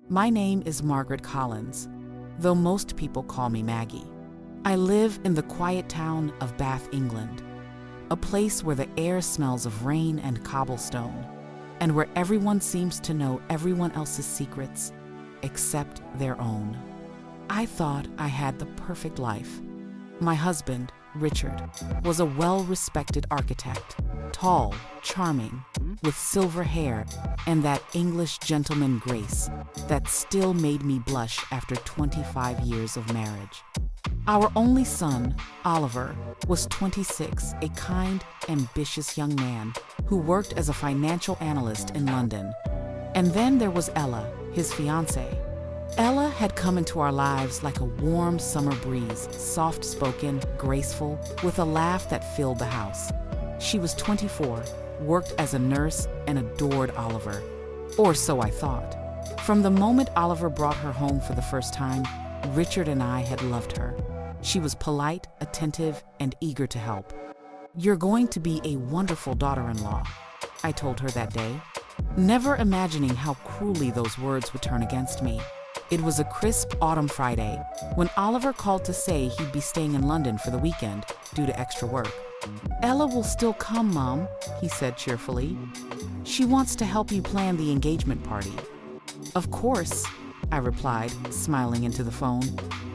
My name is Margaret Collins, though most people call me Maggie. I live in the quiet town of Bath, England, a place where the air smells of rain and cobblestone, and where everyone seems to know everyone else's secrets except their own. I thought I had the perfect life. My husband, Richard, was a well-respected architect, tall, charming, with silver hair and that English gentleman grace that still made me blush after 25 years of marriage. Our only son, Oliver, was 26, a kind, ambitious young man who worked as a financial analyst in London. And then there was Ella, his fiance. Ella had come into our lives like a warm summer breeze, soft-spoken, graceful, with a laugh that filled the house. She was 24, worked as a nurse, and adored Oliver. Or so I thought. From the moment Oliver brought her home for the first time, Richard and I had loved her. She was polite, attentive, and eager to help. "You're going to be a wonderful daughter-in-law," I told her that day, never imagining how cruelly those words would turn against me. It was a crisp autumn Friday when Oliver called to say he'd be staying in London for the weekend due to extra work. "Ella will still come, Mom," he said cheerfully. "She wants to help you plan the engagement party." "Of course," I replied, smiling into the phone.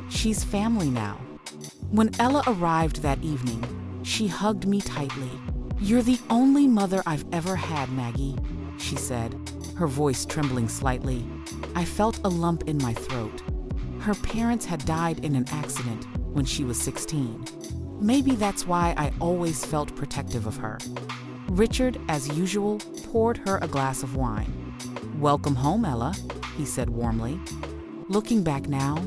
"She's family now." When Ella arrived that evening, she hugged me tightly. "You're the only mother I've ever had, Maggie," she said, her voice trembling slightly. I felt a lump in my throat. Her parents had died in an accident when she was 16. Maybe that's why I always felt protective of her. Richard, as usual, poured her a glass of wine. "Welcome home, Ella," he said warmly. Looking back now,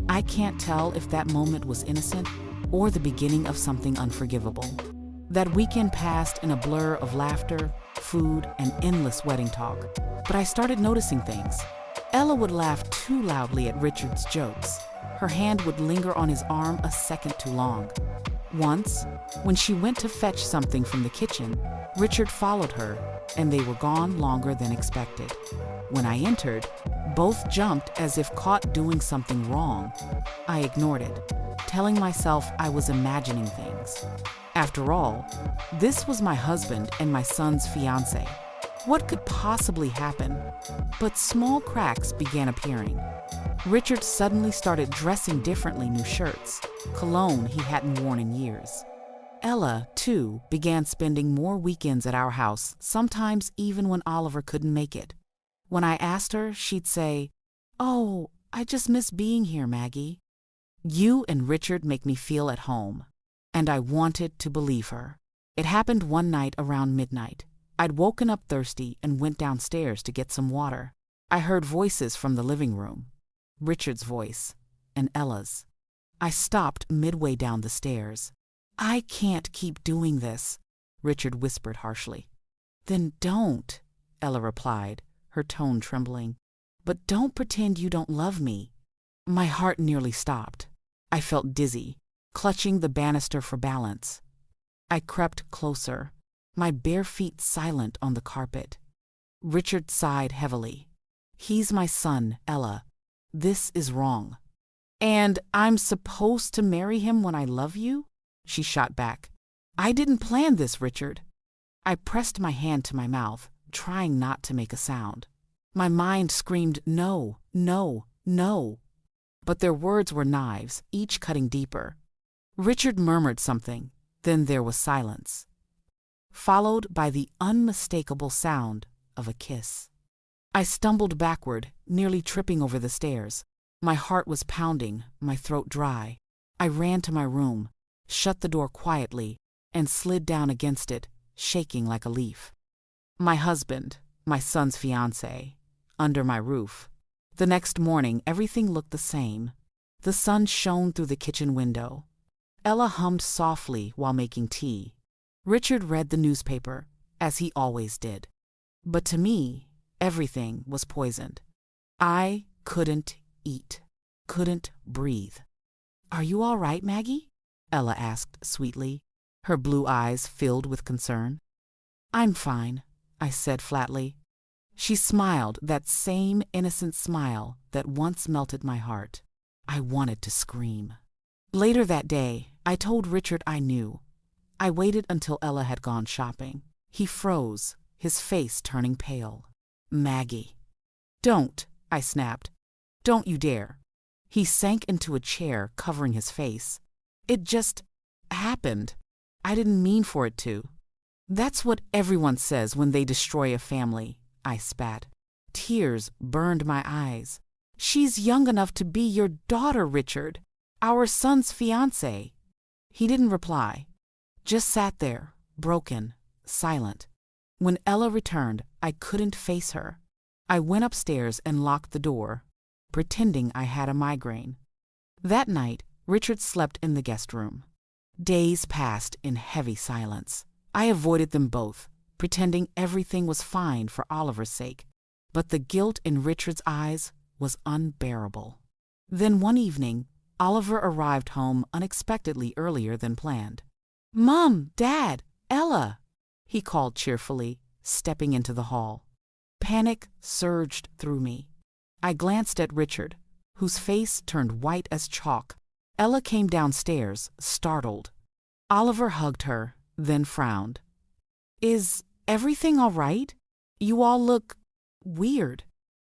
I can't tell if that moment was innocent or the beginning of something unforgivable. That weekend passed in a blur of laughter, food, and endless wedding talk, but I started noticing things. Ella would laugh too loudly at Richard's jokes. Her hand would linger on his arm a second too long. Once, when she went to fetch something from the kitchen, Richard followed her, and they were gone longer than expected. When I entered, both jumped as if caught doing something wrong. I ignored it, telling myself I was imagining things. After all, this was my husband and my son's fiance. What could possibly happen? But small cracks began appearing. Richard suddenly started dressing differently, new shirts, cologne he hadn't worn in years. Ella, too, began spending more weekends at our house, sometimes even when Oliver couldn't make it. When I asked her, she'd say, "Oh, I just miss being here, Maggie." "You and Richard make me feel at home." And I wanted to believe her. It happened one night around midnight. I'd woken up thirsty and went downstairs to get some water. I heard voices from the living room, Richard's voice and Ella's. I stopped midway down the stairs. "I can't keep doing this," Richard whispered harshly. "Then don't," Ella replied, her tone trembling. "But don't pretend you don't love me." My heart nearly stopped. I felt dizzy, clutching the banister for balance. I crept closer, my bare feet silent on the carpet. Richard sighed heavily. "He's my son, Ella. This is wrong." "And I'm supposed to marry him when I love you?" she shot back. "I didn't plan this, Richard." I pressed my hand to my mouth, trying not to make a sound. My mind screamed, "No, no, no." But their words were knives, each cutting deeper. Richard murmured something, then there was silence, followed by the unmistakable sound of a kiss. I stumbled backward, nearly tripping over the stairs. My heart was pounding, my throat dry. I ran to my room, shut the door quietly, and slid down against it, shaking like a leaf. My husband, my son's fiance, under my roof. The next morning, everything looked the same. The sun shone through the kitchen window. Ella hummed softly while making tea. Richard read the newspaper, as he always did. But to me, everything was poisoned. I couldn't eat, couldn't breathe. "Are you all right, Maggie?" Ella asked sweetly, her blue eyes filled with concern. "I'm fine," I said flatly. She smiled, that same innocent smile that once melted my heart. I wanted to scream. Later that day, I told Richard I knew. I waited until Ella had gone shopping. He froze, his face turning pale. Maggie. Don't, I snapped. Don't you dare. He sank into a chair, covering his face. It just happened. I didn't mean for it to. That's what everyone says when they destroy a family, I spat. Tears burned my eyes. She's young enough to be your daughter, Richard. Our son's fiance. He didn't reply. Just sat there, broken, silent. When Ella returned, I couldn't face her. I went upstairs and locked the door, pretending I had a migraine. That night, Richard slept in the guest room. Days passed in heavy silence. I avoided them both, pretending everything was fine for Oliver's sake. But the guilt in Richard's eyes was unbearable. Then one evening, Oliver arrived home unexpectedly earlier than planned. "Mom, Dad, Ella," he called cheerfully, stepping into the hall. Panic surged through me. I glanced at Richard, whose face turned white as chalk. Ella came downstairs, startled. Oliver hugged her, then frowned. "Is everything all right? You all look weird."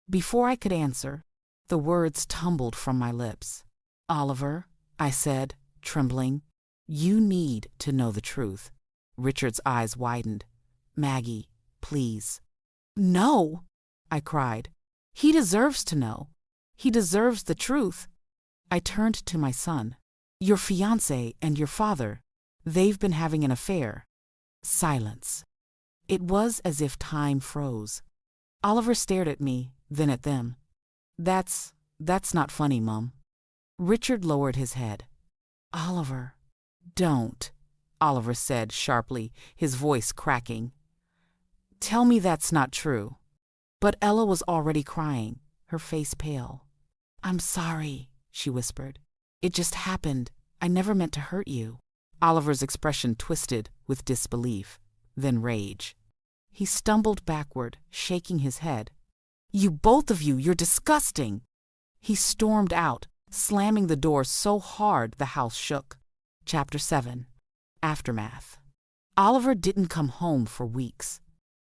Before I could answer, the words tumbled from my lips. "Oliver," I said, trembling, "you need to know the truth." Richard's eyes widened. "Maggie, please." "No," I cried. "He deserves to know. He deserves the truth." I turned to my son. "Your fiance and your father, they've been having an affair." Silence. It was as if time froze. Oliver stared at me, then at them. That's not funny, Mum." Richard lowered his head. "Oliver, don't," Oliver said sharply, his voice cracking. "Tell me that's not true." But Ella was already crying, her face pale. "I'm sorry," she whispered. "It just happened. I never meant to hurt you." Oliver's expression twisted with disbelief, then rage. He stumbled backward, shaking his head. "You both of you, you're disgusting!" He stormed out, slamming the door so hard the house shook. Chapter 7. Aftermath. Oliver didn't come home for weeks.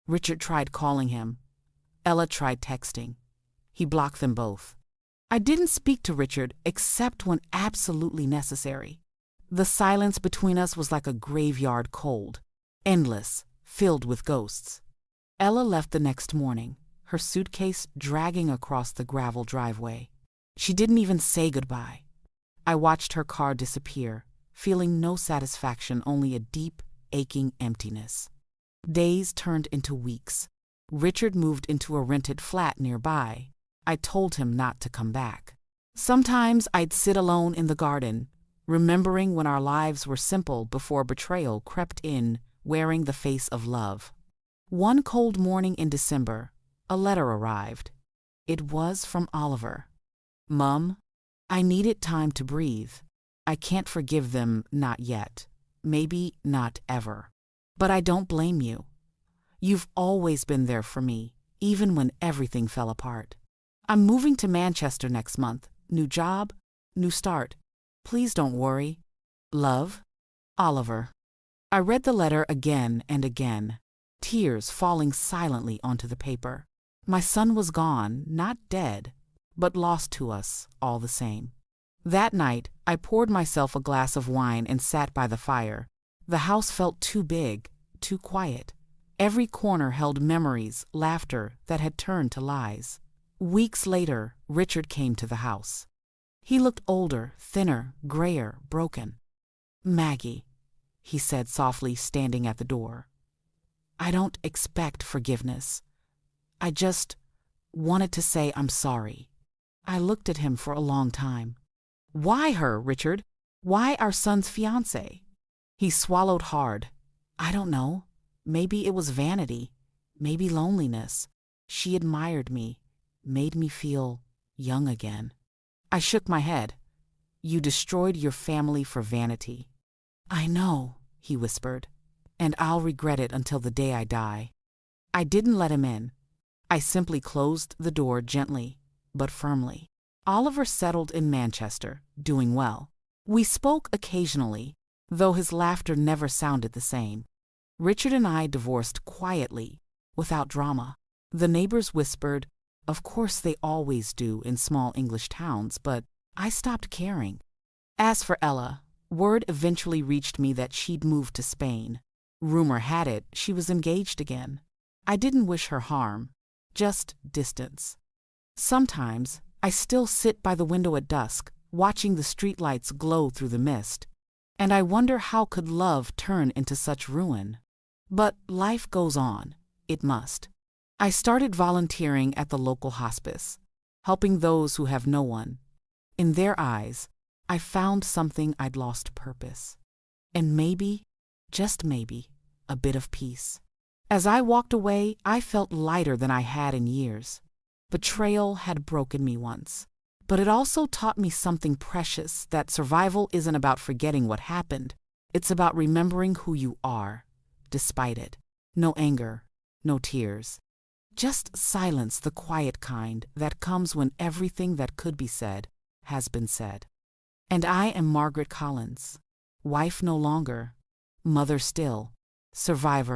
Richard tried calling him. Ella tried texting. He blocked them both. I didn't speak to Richard except when absolutely necessary. The silence between us was like a graveyard cold, endless, filled with ghosts. Ella left the next morning, her suitcase dragging across the gravel driveway. She didn't even say goodbye. I watched her car disappear, feeling no satisfaction, only a deep, aching emptiness. Days turned into weeks. Richard moved into a rented flat nearby. I told him not to come back. Sometimes I'd sit alone in the garden, remembering when our lives were simple before betrayal crept in, wearing the face of love. One cold morning in December, a letter arrived. It was from Oliver. "Mum, I needed time to breathe. I can't forgive them, not yet. Maybe not ever. But I don't blame you. You've always been there for me, even when everything fell apart. I'm moving to Manchester next month. New job, new start. Please don't worry. Love, Oliver." I read the letter again and again, tears falling silently onto the paper. My son was gone, not dead, but lost to us all the same. That night, I poured myself a glass of wine and sat by the fire. The house felt too big, too quiet. Every corner held memories, laughter that had turned to lies. Weeks later, Richard came to the house. He looked older, thinner, grayer, broken. "Maggie," he said softly, standing at the door. "I don't expect forgiveness. I just wanted to say I'm sorry." I looked at him for a long time. "Why her, Richard? Why our son's fiance?" He swallowed hard. "I don't know. Maybe it was vanity. Maybe loneliness. She admired me, made me feel young again." I shook my head. "You destroyed your family for vanity." "I know," he whispered, "and I'll regret it until the day I die." I didn't let him in. I simply closed the door gently, but firmly. Oliver settled in Manchester, doing well. We spoke occasionally, though his laughter never sounded the same. Richard and I divorced quietly, without drama. The neighbors whispered, of course they always do in small English towns, but I stopped caring. As for Ella, word eventually reached me that she'd moved to Spain. Rumor had it she was engaged again. I didn't wish her harm, just distance. Sometimes I still sit by the window at dusk, watching the streetlights glow through the mist, and I wonder how could love turn into such ruin. But life goes on. It must. I started volunteering at the local hospice, helping those who have no one. In their eyes, I found something I'd lost purpose. And maybe, just maybe, a bit of peace. As I walked away, I felt lighter than I had in years. Betrayal had broken me once, but it also taught me something precious, that survival isn't about forgetting what happened. It's about remembering who you are, despite it. No anger, no tears. Just silence, the quiet kind that comes when everything that could be said has been said. And I am Margaret Collins, wife no longer, mother still, survivor.